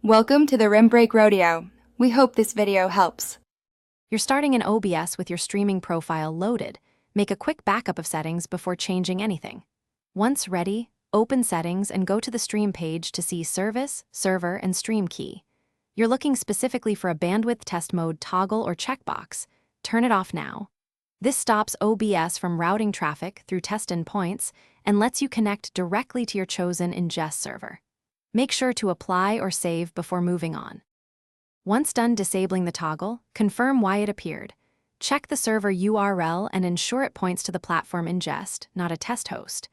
Welcome to the Rim Break Rodeo. We hope this video helps. You're starting in OBS with your streaming profile loaded. Make a quick backup of settings before changing anything. Once ready, open Settings and go to the Stream page to see Service, Server, and Stream key. You're looking specifically for a bandwidth test mode toggle or checkbox. Turn it off now. This stops OBS from routing traffic through test endpoints and lets you connect directly to your chosen ingest server. Make sure to apply or save before moving on. Once done disabling the toggle, confirm why it appeared. Check the server URL and ensure it points to the platform ingest, not a test host.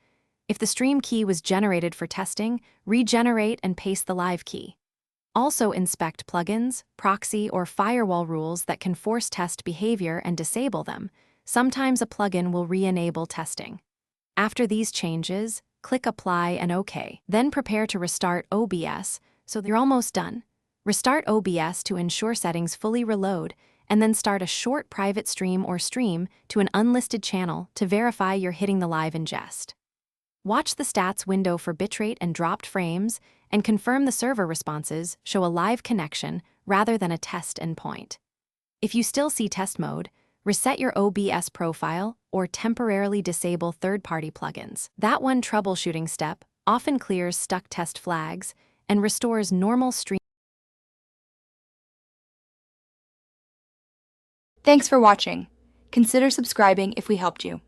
If the stream key was generated for testing, regenerate and paste the live key. Also inspect plugins, proxy, or firewall rules that can force test behavior and disable them. Sometimes a plugin will re-enable testing. After these changes, click Apply and OK. Then prepare to restart OBS, so you're almost done. Restart OBS to ensure settings fully reload, and then start a short private stream or stream to an unlisted channel to verify you're hitting the live ingest. Watch the stats window for bitrate and dropped frames, and confirm the server responses show a live connection rather than a test endpoint. If you still see test mode, reset your OBS profile or temporarily disable third-party plugins. That one troubleshooting step often clears stuck test flags and restores normal stream. Thanks for watching. Consider subscribing if we helped you.